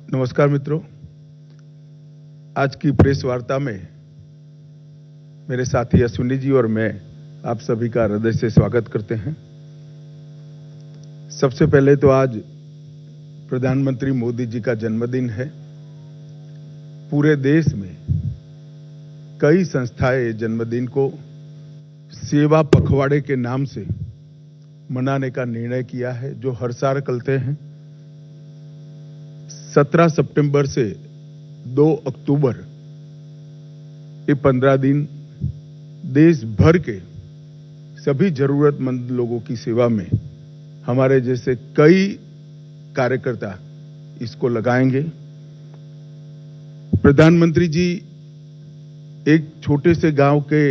नमस्कार मित्रों, आज की प्रेस वार्ता में मेरे साथी अश्विनी जी और मैं आप सभी का हृदय से स्वागत करते हैं। सबसे पहले तो आज प्रधानमंत्री मोदी जी का जन्मदिन है। पूरे देश में कई संस्थाएं जन्मदिन को सेवा पखवाड़े के नाम से मनाने का निर्णय किया है, जो हर साल करते हैं। 17 सितंबर से 2 अक्टूबर ये 15 दिन देश भर के सभी जरूरतमंद लोगों की सेवा में हमारे जैसे कई कार्यकर्ता इसको लगाएंगे। प्रधानमंत्री जी एक छोटे से गांव के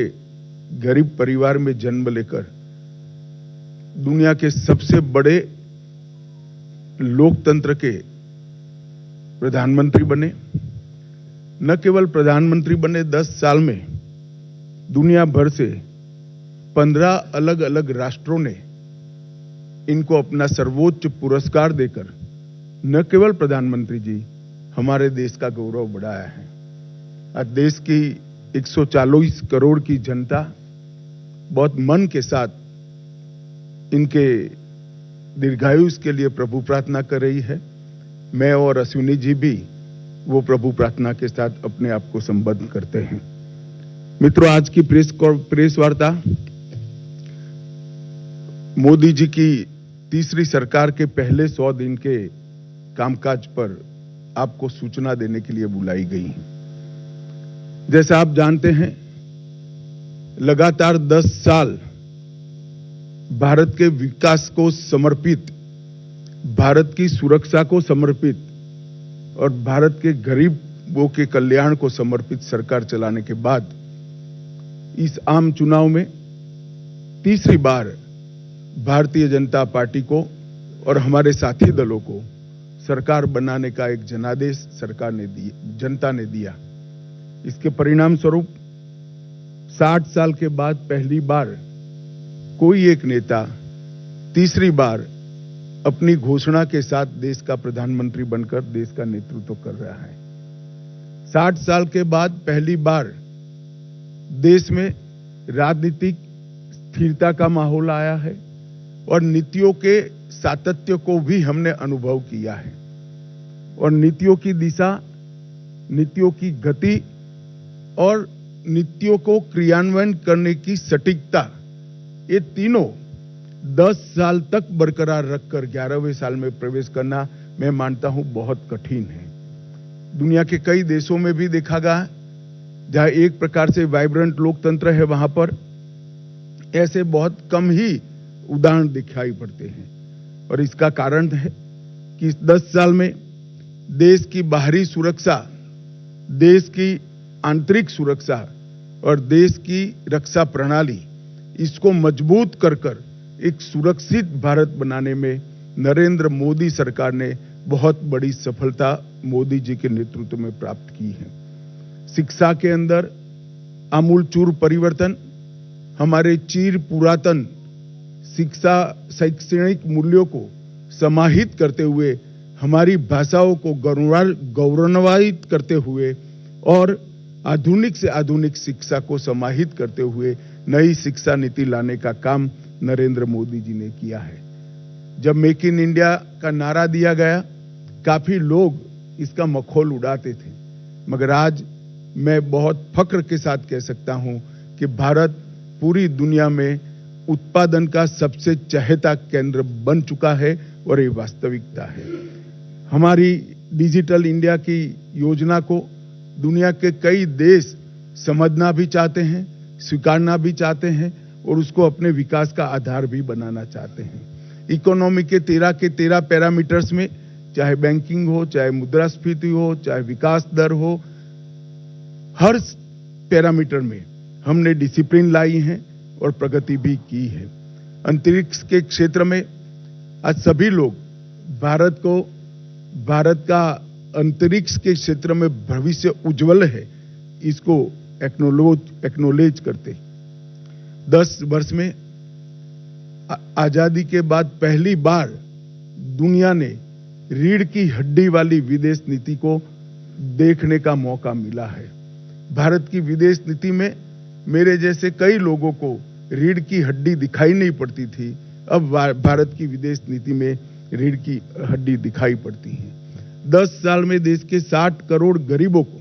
गरीब परिवार में जन्म लेकर दुनिया के सबसे बड़े लोकतंत्र के प्रधानमंत्री बने। न केवल प्रधानमंत्री बने, 10 साल में दुनिया भर से 15 अलग अलग राष्ट्रों ने इनको अपना सर्वोच्च पुरस्कार देकर न केवल प्रधानमंत्री जी हमारे देश का गौरव बढ़ाया है। आज देश की 140 करोड़ की जनता बहुत मन के साथ इनके दीर्घायुष के लिए प्रभु प्रार्थना कर रही है। मैं और अश्विनी जी भी वो प्रभु प्रार्थना के साथ अपने आप को संबद्ध करते हैं। मित्रों, आज की प्रेस वार्ता मोदी जी की तीसरी सरकार के पहले 100 दिन के कामकाज पर आपको सूचना देने के लिए बुलाई गई। जैसा आप जानते हैं, लगातार 10 साल भारत के विकास को समर्पित, भारत की सुरक्षा को समर्पित और भारत के गरीबों के कल्याण को समर्पित सरकार चलाने के बाद इस आम चुनाव में तीसरी बार भारतीय जनता पार्टी को और हमारे साथी दलों को सरकार बनाने का एक जनादेश जनता ने दिया। इसके परिणाम स्वरूप 60 साल के बाद पहली बार कोई एक नेता तीसरी बार अपनी घोषणा के साथ देश का प्रधानमंत्री बनकर देश का नेतृत्व कर रहा है। 60 साल के बाद पहली बार देश में राजनीतिक स्थिरता का माहौल आया है और नीतियों के सातत्य को भी हमने अनुभव किया है। और नीतियों की दिशा, नीतियों की गति और नीतियों को क्रियान्वयन करने की सटीकता, ये तीनों 10 साल तक बरकरार रखकर 11वें साल में प्रवेश करना, मैं मानता हूं, बहुत कठिन है। दुनिया के कई देशों में भी देखा गया जहां एक प्रकार से वाइब्रेंट लोकतंत्र है, वहां पर ऐसे बहुत कम ही उदाहरण दिखाई पड़ते हैं। और इसका कारण है कि इस 10 साल में देश की बाहरी सुरक्षा, देश की आंतरिक सुरक्षा और देश की रक्षा प्रणाली, इसको मजबूत कर एक सुरक्षित भारत बनाने में नरेंद्र मोदी सरकार ने बहुत बड़ी सफलता मोदी जी के नेतृत्व में प्राप्त की है। शिक्षा के अंदर आमूलचूल परिवर्तन, हमारे चिर पुरातन शिक्षा शैक्षणिक मूल्यों को समाहित करते हुए, हमारी भाषाओं को गौरवान्वित करते हुए और आधुनिक से आधुनिक शिक्षा को समाहित करते हुए नई शिक्षा नीति लाने का काम नरेंद्र मोदी जी ने किया है। जब मेक इन इंडिया का नारा दिया गया, काफी लोग इसका मखौल उड़ाते थे, मगर आज मैं बहुत फक्र के साथ कह सकता हूं कि भारत पूरी दुनिया में उत्पादन का सबसे चहेता केंद्र बन चुका है और ये वास्तविकता है। हमारी डिजिटल इंडिया की योजना को दुनिया के कई देश समझना भी चाहते हैं, स्वीकारना भी चाहते हैं और उसको अपने विकास का आधार भी बनाना चाहते हैं। इकोनॉमी के 13 पैरामीटर्स में, चाहे बैंकिंग हो, चाहे मुद्रास्फीति हो, चाहे विकास दर हो, हर पैरामीटर में हमने डिसिप्लिन लाई है और प्रगति भी की है। अंतरिक्ष के क्षेत्र में आज सभी लोग भारत का अंतरिक्ष के क्षेत्र में भविष्य उज्जवल है, इसको एक्नोलेज करते। 10 वर्ष में आजादी के बाद पहली बार दुनिया ने रीढ़ की हड्डी वाली विदेश नीति को देखने का मौका मिला है। भारत की विदेश नीति में मेरे जैसे कई लोगों को रीढ़ की हड्डी दिखाई नहीं पड़ती थी, अब भारत की विदेश नीति में रीढ़ की हड्डी दिखाई पड़ती है। 10 साल में देश के 60 करोड़ गरीबों को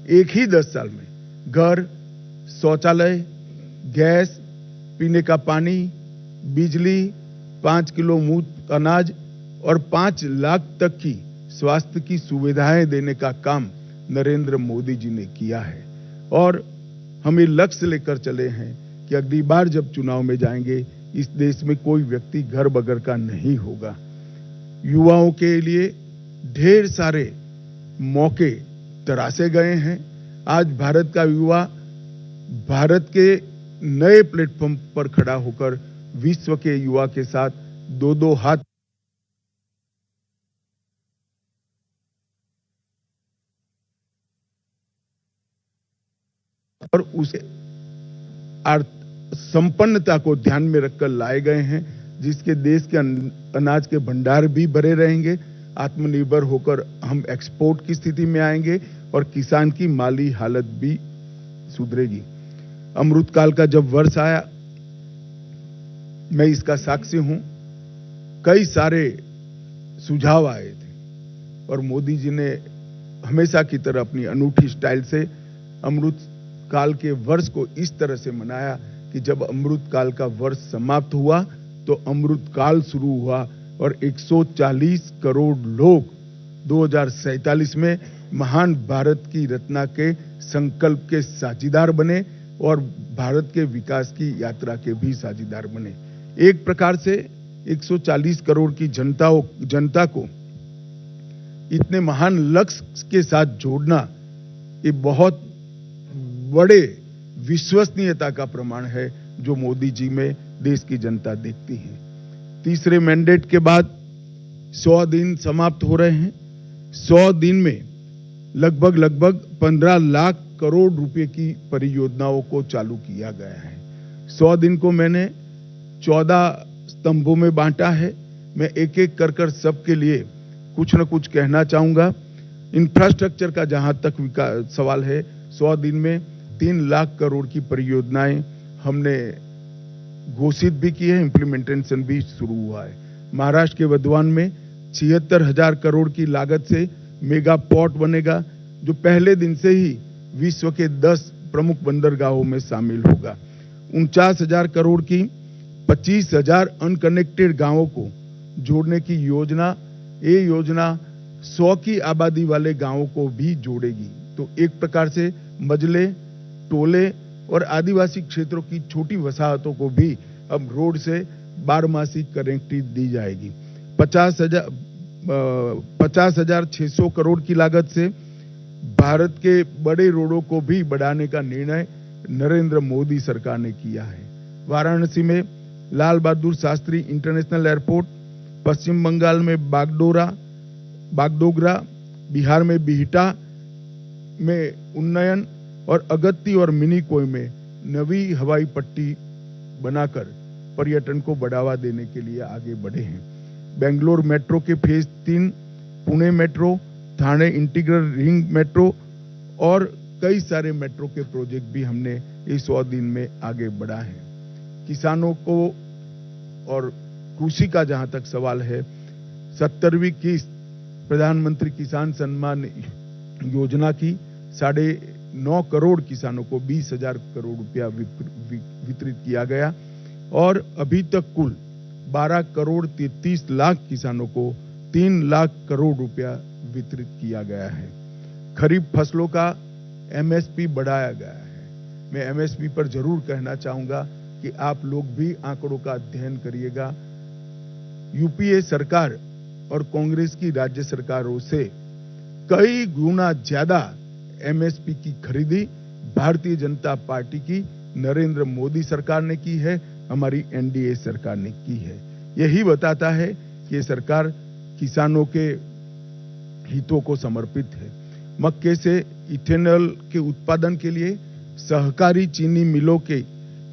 एक ही 10 साल में घर, शौचालय, गैस, पीने का पानी, बिजली, 5 किलो मुफ्त अनाज और 5 लाख तक की स्वास्थ्य की सुविधाएं देने का काम नरेंद्र मोदी जी ने किया है। और हमें लक्ष्य लेकर चले हैं कि अगली बार जब चुनाव में जाएंगे, इस देश में कोई व्यक्ति घर बगैर का नहीं होगा। युवाओं के लिए ढेर सारे मौके तराशे गए हैं। आज भारत का युवा भारत के नए प्लेटफॉर्म पर खड़ा होकर विश्व के युवा के साथ दो हाथ और उसे संपन्नता को ध्यान में रखकर लाए गए हैं, जिसके देश के अनाज के भंडार भी भरे रहेंगे। आत्मनिर्भर होकर हम एक्सपोर्ट की स्थिति में आएंगे और किसान की माली हालत भी सुधरेगी। अमृतकाल का जब वर्ष आया, मैं इसका साक्षी हूं, कई सारे सुझाव आए थे और मोदी जी ने हमेशा की तरह अपनी अनूठी स्टाइल से अमृत काल के वर्ष को इस तरह से मनाया कि जब अमृत काल का वर्ष समाप्त हुआ तो अमृत काल शुरू हुआ और 140 करोड़ लोग 2047 में महान भारत की रचना के संकल्प के साझीदार बने और भारत के विकास की यात्रा के भी साझीदार बने। एक प्रकार से 140 करोड़ की जनता को इतने महान लक्ष्य के साथ जोड़ना, ये बहुत बड़े विश्वसनीयता का प्रमाण है जो मोदी जी में देश की जनता देखती है। तीसरे मैंडेट के बाद 100 दिन समाप्त हो रहे हैं। 100 दिन में लगभग 15 लाख करोड़ रुपए की परियोजनाओं को चालू किया गया है। 100 दिन को मैंने 14 स्तंभों में बांटा है। मैं एक एक कर सबके लिए कुछ न कुछ कहना चाहूंगा। इंफ्रास्ट्रक्चर का जहां तक सवाल है, 100 दिन में 3 लाख करोड़ की परियोजनाएं हमने घोषित भी की है, इंप्लीमेंटेशन भी शुरू हुआ है। महाराष्ट्र के वधवान में 76,000 करोड़ की लागत से मेगा पोर्ट बनेगा, जो पहले दिन से ही विश्व के 10 प्रमुख बंदरगाहों में शामिल होगा। 49,000 करोड़ की 25,000 अनकनेक्टेड गांवों को जोड़ने की योजना, ये योजना 100 की आबादी वाले गांवों को भी जोड़ेगी। तो एक प्रकार से मजले, टोले और आदिवासी क्षेत्रों की छोटी वसाहतों को भी अब रोड से 12मासी कनेक्टिविटी दी जाएगी। 50,600 करोड़ की लागत से भारत के बड़े रोडों को भी बढ़ाने का निर्णय नरेंद्र मोदी सरकार ने किया है। वाराणसी में लाल बहादुर शास्त्री इंटरनेशनल एयरपोर्ट, पश्चिम बंगाल में बागडोगरा, बिहार में बिहटा में उन्नयन और अगत्ती और मिनीकोय में नवी हवाई पट्टी बनाकर पर्यटन को बढ़ावा देने के लिए आगे बढ़े हैं। बेंगलोर मेट्रो के phase 3, Pune metro, Thane integral ring metro और कई सारे मेट्रो के प्रोजेक्ट भी हमने इस 100 दिन में आगे बढ़ा है। किसानों को और कृषि का जहां तक सवाल है, 70वीं किस्त प्रधानमंत्री किसान सम्मान योजना की 9.5 करोड़ किसानों को 20,000 करोड़ रुपया वितरित किया गया और अभी तक कुल 12 करोड़ 33 लाख किसानों को 3 लाख करोड़ रुपया वितरित किया गया है। खरीफ फसलों का एमएसपी बढ़ाया गया है। मैं एमएसपी पर जरूर कहना चाहूंगा कि आप लोग भी आंकड़ों का अध्ययन करिएगा। यूपीए सरकार और कांग्रेस की राज्य सरकारों से कई गुना ज्यादा एमएसपी की खरीदी भारतीय जनता पार्टी की नरेंद्र मोदी सरकार ने की है, हमारी एनडीए सरकार ने की है। यही बताता है कि ये सरकार किसानों के हितों को समर्पित है। मक्के से इथेनॉल के उत्पादन के लिए सहकारी चीनी मिलों के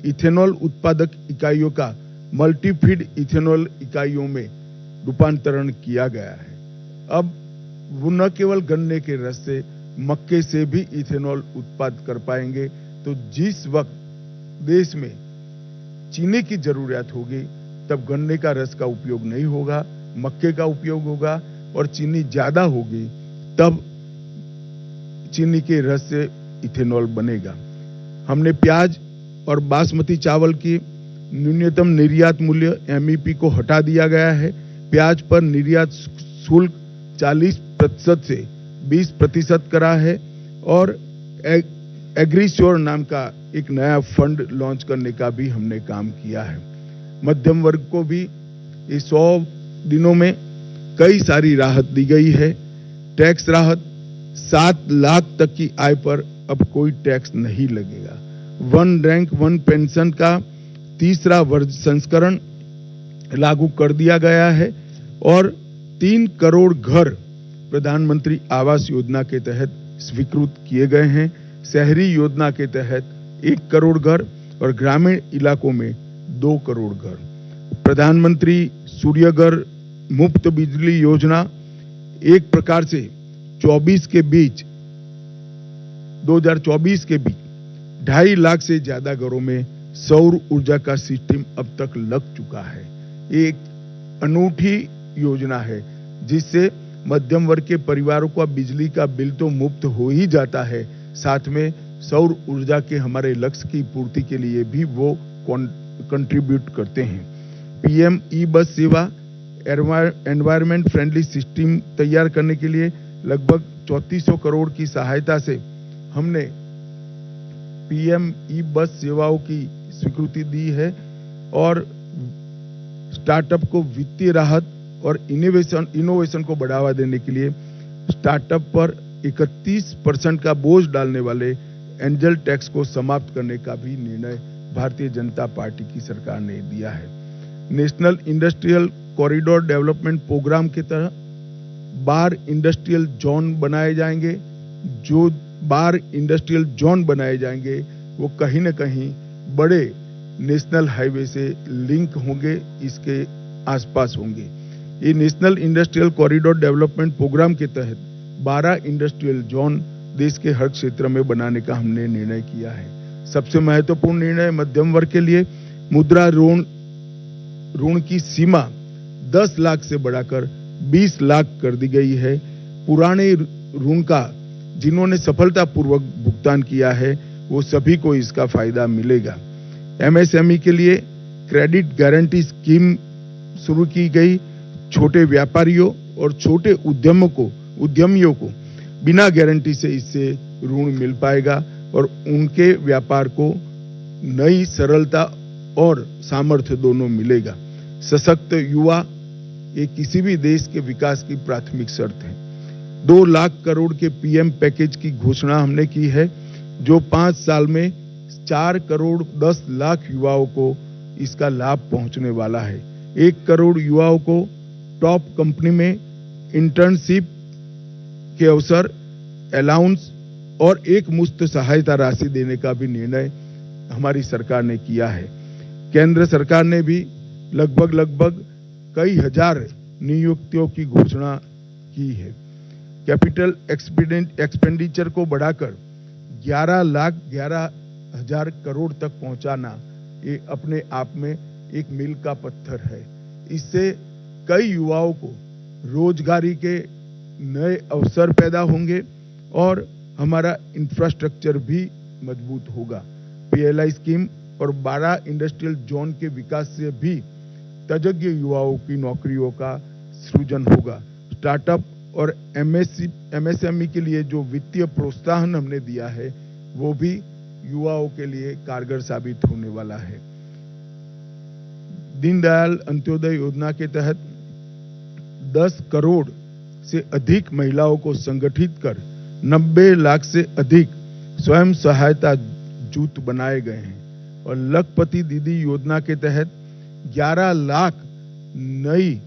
इथेनॉल उत्पादक इकाइयों का मल्टीफीड इथेनॉल इकाइयों में रूपांतरण किया गया है। अब वो न केवल गन्ने के रस से, मक्के से भी इथेनॉल उत्पादन कर पाएंगे। तो जिस वक्त देश में चीनी की जरूरत होगी तब गन्ने का रस का उपयोग नहीं होगा, मक्के का उपयोग होगा, और चीनी ज्यादा होगी तब चीनी के रस से इथेनॉल बनेगा। हमने प्याज और बासमती चावल की न्यूनतम निर्यात मूल्य एमईपी को हटा दिया गया है। प्याज पर निर्यात शुल्क 40% से 20% करा है, और एग्रीश्योर नाम का एक नया फंड लॉन्च करने का भी हमने काम किया है। मध्यम वर्ग को भी इस 100 दिनों में कई सारी राहत दी गई है। टैक्स राहत, 7 लाख तक की आय पर अब कोई टैक्स नहीं लगेगा। वन रैंक वन पेंशन का तीसरा संस्करण लागू कर दिया गया है, और 3 करोड़ घर प्रधानमंत्री आवास योजना के तहत स्वीकृत किए गए हैं। शहरी योजना के तहत 1 करोड़ घर और ग्रामीण इलाकों में 2 करोड़ घर। प्रधानमंत्री सूर्यघर मुफ्त बिजली योजना एक प्रकार से 2024 के बीच 2.5 लाख से ज्यादा घरों में सौर ऊर्जा का सिस्टम अब तक लग चुका है। एक अनूठी योजना है जिससे मध्यम वर्ग के परिवारों का बिजली का बिल तो मुफ्त हो ही जाता है, साथ में सौर ऊर्जा के हमारे लक्ष्य की पूर्ति के लिए भी वो कंट्रीब्यूट करते हैं। पीएम ई बस सेवा एनवायरमेंट फ्रेंडली सिस्टम तैयार करने के लिए लगभग 3400 करोड़ की सहायता से हमने पीएम ई बस सेवाओं की स्वीकृति दी है, और स्टार्टअप को वित्तीय राहत और इनोवेशन को बढ़ावा देने के लिए स्टार्टअप पर 31% का बोझ डालने वाले एंजल टैक्स को समाप्त करने का भी निर्णय भारतीय जनता पार्टी की सरकार ने दिया है। National industrial corridor development programme के तहत 12 इंडस्ट्रियल जोन बनाए जाएंगे। जो 12 इंडस्ट्रियल जोन बनाए जाएंगे वो कहीं न कहीं बड़े नेशनल हाईवे से लिंक होंगे, इसके आसपास होंगे। ये national industrial corridor development programme के तहत 12 इंडस्ट्रियल जोन देश के हर क्षेत्र में बनाने का हमने निर्णय किया है। सबसे महत्वपूर्ण निर्णय मध्यम वर्ग के लिए मुद्रा ऋण की सीमा 10 लाख से बढ़ाकर 20 लाख कर दी गई है। पुराने ऋण का जिन्होंने सफलतापूर्वक भुगतान किया है वो सभी को इसका फायदा मिलेगा। एमएसएमई के लिए क्रेडिट गारंटी स्कीम शुरू की गई। छोटे व्यापारियों और छोटे उद्यमियों को बिना गारंटी से इससे ऋण मिल पाएगा, और उनके व्यापार को नई सरलता और सामर्थ्य दोनों मिलेगा। सशक्त युवा ये किसी भी देश के विकास की प्राथमिक शर्त है। 2 लाख करोड़ के पीएम पैकेज की घोषणा हमने की है, जो 5 साल में 4 करोड़ 10 लाख युवाओं को इसका लाभ पहुंचने वाला है। 1 करोड़ युवाओं को टॉप कंपनी में इंटर्नशिप के अवसर, अलाउंस और एक मुश्त सहायता राशि देने का भी निर्णय हमारी सरकार ने किया है। केंद्र सरकार ने भी लगभग कई हजार नियुक्तियों की घोषणा की है। कैपिटल एक्सपेंडिचर को बढ़ाकर 11,11,000 करोड़ तक पहुंचाना ये अपने आप में एक मील का पत्थर है। इससे कई युवाओं को रोजगारी के नए अवसर पैदा होंगे और हमारा इंफ्रास्ट्रक्चर भी मजबूत होगा। पीएलआई स्कीम और 12 इंडस्ट्रियल जोन के विकास से भी तजज्ञ युवाओं की नौकरियों का सृजन होगा। स्टार्टअप और एमएसएमई के लिए जो वित्तीय प्रोत्साहन हमने दिया है वो भी युवाओं के लिए कारगर साबित होने वाला है। दीनदयाल अंत्योदय योजना के तहत 10 करोड़ से अधिक महिलाओं को संगठित कर 90 लाख से अधिक स्वयं सहायता जूथ बनाए गए हैं, और लखपति दीदी योजना के तहत 11 लाख नई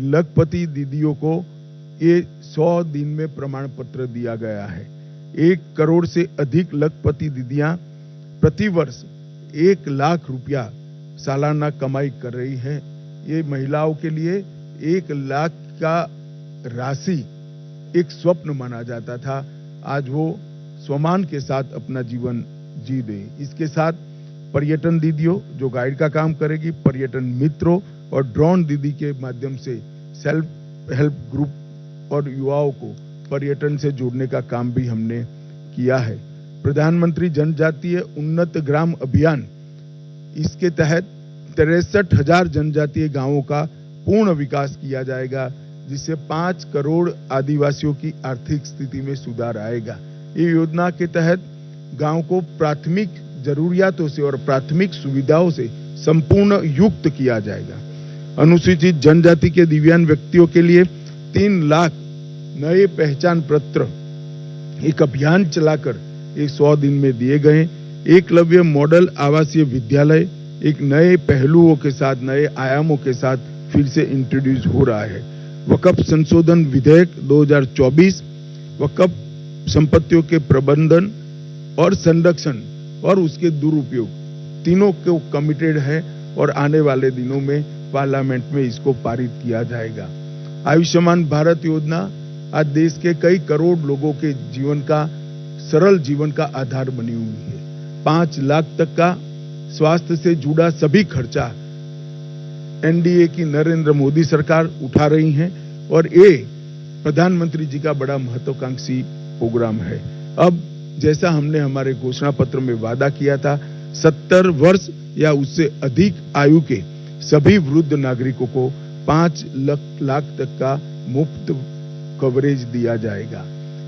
लखपति दीदियों को ये 100 दिन में प्रमाण पत्र दिया गया है। 1 करोड़ से अधिक लखपति दीदियां प्रतिवर्ष 1 लाख रुपया सालाना कमाई कर रही है। ये महिलाओं के लिए 1 लाख का राशि एक स्वप्न माना जाता था, आज वो स्वमान के साथ अपना जीवन जी रहे। इसके साथ पर्यटन दीदियों जो गाइड का काम करेगी, पर्यटन मित्रों और ड्रोन दीदी के माध्यम से सेल्फ हेल्प ग्रुप और युवाओं को पर्यटन से जोड़ने का काम भी हमने किया है। प्रधानमंत्री जनजातीय उन्नत ग्राम अभियान, इसके तहत 63,000 जनजातीय गांवों का पूर्ण विकास किया जाएगा, जिससे 5 करोड़ आदिवासियों की आर्थिक स्थिति में सुधार आएगा। ये योजना के तहत गांव को प्राथमिक जरूरियातों से और प्राथमिक सुविधाओं से संपूर्ण युक्त किया जाएगा। अनुसूचित जनजाति के दिव्यांग व्यक्तियों के लिए 3 लाख नए पहचान पत्र एक अभियान चलाकर 100 दिन में दिए गए। एकलव्य मॉडल आवासीय विद्यालय एक नए पहलुओं के साथ, नए आयामों के साथ फिर से इंट्रोड्यूस हो रहा है। वक्फ संशोधन विधेयक 2024 वक्फ संपत्तियों के प्रबंधन और संरक्षण और उसके दुरुपयोग तीनों को कमिटेड है और आने वाले दिनों में पार्लियामेंट में इसको पारित किया जाएगा। आयुष्मान भारत योजना आज देश के कई करोड़ लोगों के जीवन का, सरल जीवन का आधार बनी हुई है। 5 लाख तक का स्वास्थ्य से जुड़ा सभी खर्चा एनडीए की नरेंद्र मोदी सरकार उठा रही है और ये प्रधानमंत्री जी का बड़ा महत्वाकांक्षी प्रोग्राम है। अब जैसा हमने हमारे घोषणा पत्र में वादा किया था, 70 वर्ष या उससे अधिक आयु के सभी वृद्ध नागरिकों को 5 लाख तक का मुफ्त कवरेज दिया जाएगा।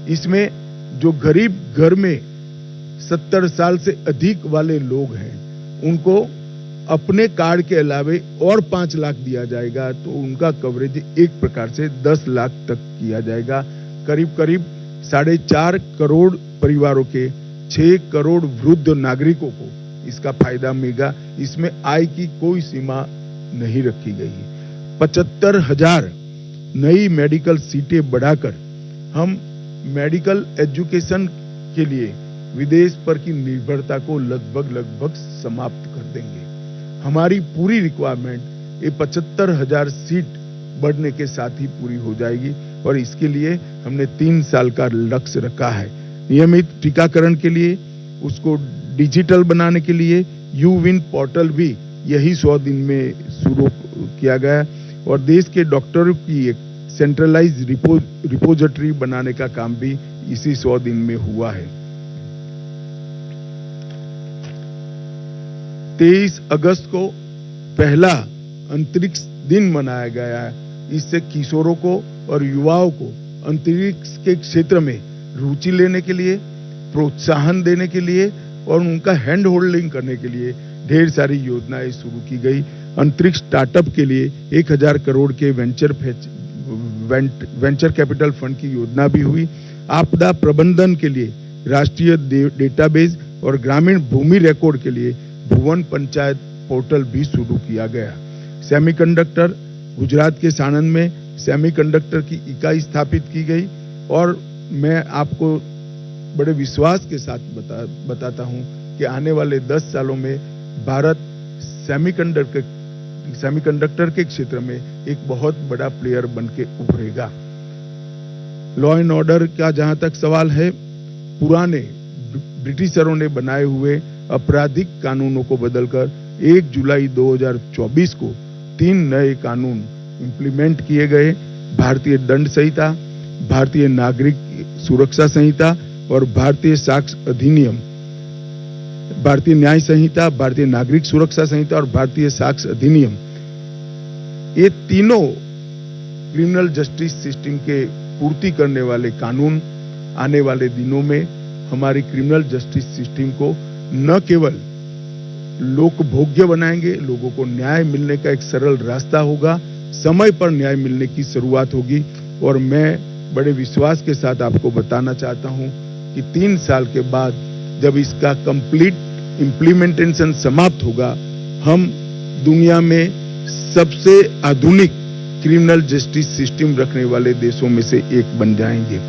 इसमें जो गरीब घर में 70 साल से अधिक वाले लोग हैं, उनको अपने कार्ड के अलावे और 5 लाख दिया जाएगा, तो उनका कवरेज एक प्रकार से 10 लाख तक किया जाएगा। करीब करीब 4.5 करोड़ परिवारों के 6 करोड़ वृद्ध नागरिकों को इसका फायदा मिलेगा। इसमें आय की कोई सीमा नहीं रखी गई है। 75,000 नई मेडिकल सीटें बढ़ाकर हम मेडिकल एजुकेशन के लिए विदेश पर की निर्भरता को लगभग समाप्त कर देंगे। हमारी पूरी रिक्वायरमेंट ये 75,000 सीट बढ़ने के साथ ही पूरी हो जाएगी और इसके लिए हमने 3 साल का लक्ष्य रखा है। नियमित टीकाकरण के लिए, उसको डिजिटल बनाने के लिए यूविन पोर्टल भी यही 100 दिन में शुरू किया गया और देश के डॉक्टरों की एक सेंट्रलाइज रिपोजिटरी बनाने का काम भी इसी 100 दिन में हुआ है। 23 अगस्त को पहला अंतरिक्ष दिन मनाया गया है। इससे किशोरों को और युवाओं को अंतरिक्ष के क्षेत्र में रुचि लेने के लिए, प्रोत्साहन देने के लिए और उनका हैंड होल्डिंग करने के लिए ढेर सारी योजनाएं शुरू की गई। अंतरिक्ष स्टार्टअप के लिए 1,000 करोड़ के वेंचर कैपिटल फंड की योजना भी हुई। आपदा प्रबंधन के लिए राष्ट्रीय डेटाबेस और ग्रामीण भूमि रिकॉर्ड के लिए भुवन पंचायत पोर्टल भी शुरू किया गया। सेमीकंडक्टर, गुजरात के साणंद में सेमीकंडक्टर की इकाई स्थापित की गई और मैं आपको बड़े विश्वास के साथ बताता हूं कि आने वाले 10 सालों में भारत सेमीकंडक्टर के क्षेत्र में एक बहुत बड़ा प्लेयर बनके उभरेगा। लॉ एंड ऑर्डर का जहां तक सवाल है, पुराने ब्रिटिशरों ने बनाए हुए आपराधिक कानूनों को बदलकर 1 जुलाई 2024 को 3 नए कानून इंप्लीमेंट किए गए। भारतीय दंड संहिता, भारतीय नागरिक सुरक्षा संहिता और भारतीय साक्ष्य अधिनियम, भारतीय न्याय संहिता, भारतीय नागरिक सुरक्षा संहिता और भारतीय साक्ष्य अधिनियम, ये तीनों क्रिमिनल जस्टिस सिस्टम के पूर्ति करने वाले कानून आने वाले दिनों में हमारी क्रिमिनल जस्टिस सिस्टम को न केवल लोकभोग्य बनाएंगे, लोगों को न्याय मिलने का एक सरल रास्ता होगा, समय पर न्याय मिलने की शुरुआत होगी। और मैं बड़े विश्वास के साथ आपको बताना चाहता हूं कि 3 साल के बाद जब इसका कंप्लीट इंप्लीमेंटेशन समाप्त होगा, हम दुनिया में सबसे आधुनिक क्रिमिनल जस्टिस सिस्टम रखने वाले देशों में से एक बन जाएंगे।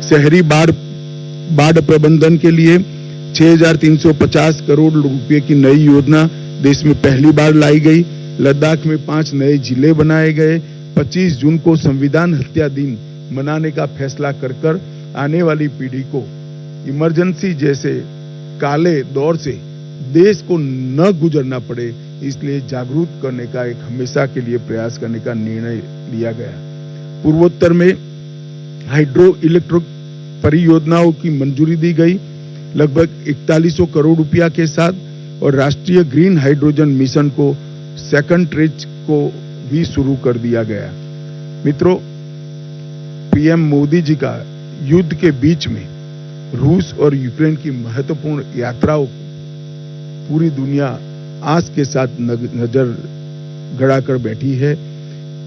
शहरी बाढ़ प्रबंधन के लिए 6,350 करोड़ रुपए की नई योजना देश में पहली बार लाई गई। लद्दाख में 5 नए जिले बनाए गए। 25 जून को संविधान हत्या दिन मनाने का फैसला कर आने वाली पीढ़ी को इमरजेंसी जैसे काले दौर से देश को न गुजरना पड़े, इसलिए जागरूक करने का एक हमेशा के लिए प्रयास करने का निर्णय लिया गया। पूर्वोत्तर में हाइड्रो इलेक्ट्रिक परियोजनाओं की मंजूरी दी गई लगभग 4100 करोड़ रुपया के साथ, और राष्ट्रीय ग्रीन हाइड्रोजन मिशन को सेकंड ट्रेज को भी शुरू कर दिया गया। मित्रों, पीएम मोदी जी का युद्ध के बीच में रूस और यूक्रेन की महत्वपूर्ण यात्राओं को पूरी दुनिया आस के साथ नजर गड़ाकर बैठी है।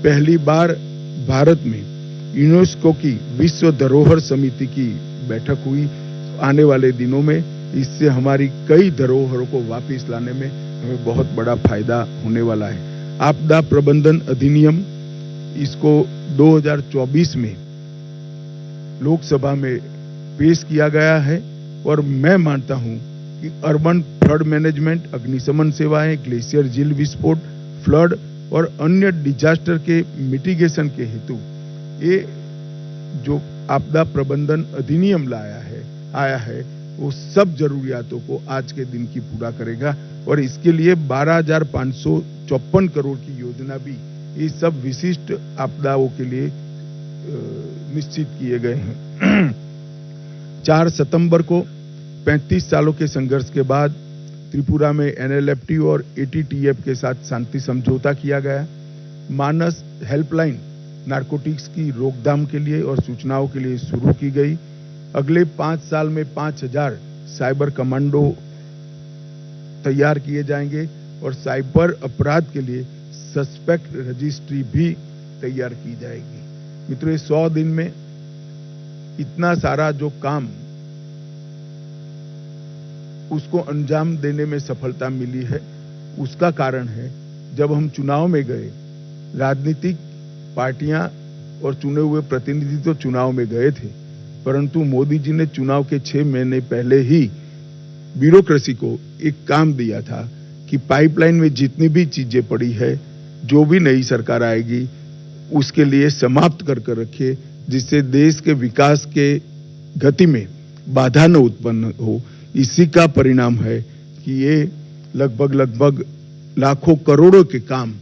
पहली बार भारत में यूनेस्को की विश्व धरोहर समिति की बैठक हुई आने वाले दिनों में। इससे हमारी कई धरोहरों को वापस लाने में हमें बहुत बड़ा फायदा होने वाला है। आपदा प्रबंधन अधिनियम, इसको 2024 में लोकसभा में पेश किया गया है, और मैं मानता हूं कि अर्बन फ्लड मैनेजमेंट, अग्निशमन सेवाएं, ग्लेशियर झील विस्फोट, फ्लड और अन्य डिजास्टर के मिटिगेशन के हेतु ये जो आपदा प्रबंधन अधिनियम आया है वो सब जरूरियातों को आज के दिन की पूरा करेगा, और इसके लिए 12,554 करोड़ की योजना भी ये सब विशिष्ट आपदाओं के लिए निश्चित किए गए हैं। 4 सितंबर को 35 सालों के संघर्ष के बाद त्रिपुरा में NLFT और ATTF के साथ शांति समझौता किया गया। मानस हेल्पलाइन नारकोटिक्स की रोकथाम के लिए और सूचनाओं के लिए शुरू की गई। अगले 5 साल में 5000 साइबर कमांडो तैयार किए जाएंगे, और साइबर अपराध के लिए सस्पेक्ट रजिस्ट्री भी तैयार की जाएगी। मित्रों, 100 दिन में इतना सारा जो काम उसको अंजाम देने में सफलता मिली है, उसका कारण है जब हम चुनाव में गए, राजनीतिक पार्टियां और चुने हुए प्रतिनिधि तो चुनाव में गए थे, परंतु मोदी जी ने चुनाव के 6 महीने पहले ही ब्यूरोक्रेसी को एक काम दिया था कि पाइपलाइन में जितनी भी चीजें पड़ी है, जो भी नई सरकार आएगी उसके लिए समाप्त कर रखे, जिससे देश के विकास के गति में बाधा न उत्पन्न हो। इसी का परिणाम है कि ये लगभग लाखों करोड़ों के काम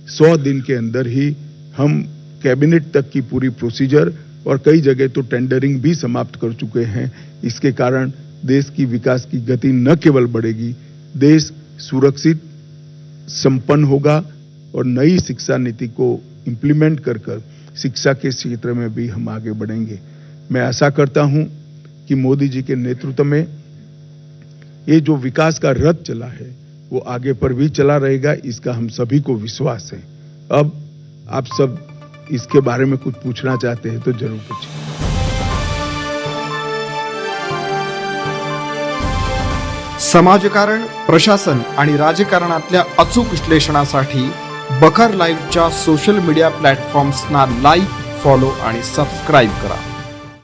100 दिन के अंदर ही हम कैबिनेट तक की पूरी प्रोसीजर और कई जगह तो टेंडरिंग भी समाप्त कर चुके हैं। इसके कारण देश की विकास की गति न केवल बढ़ेगी, देश सुरक्षित संपन्न होगा, और नई शिक्षा नीति को इंप्लीमेंट कर शिक्षा के क्षेत्र में भी हम आगे बढ़ेंगे। मैं आशा करता हूं कि मोदी जी के नेतृत्व में ये जो विकास का रथ चला है वो आगे पर भी चला रहेगा, इसका हम सभी को विश्वास है। अब आप सब इसके बारे में कुछ पूछना चाहते हैं तो जरूर पूछिए। समाजकारण, प्रशासन आणि राजकारणातल्या अचूक विश्लेषणासाठी बखर लाईव्हच्या सोशल मीडिया प्लॅटफॉर्म्सना लाईक, फॉलो आणि सबस्क्राईब करा।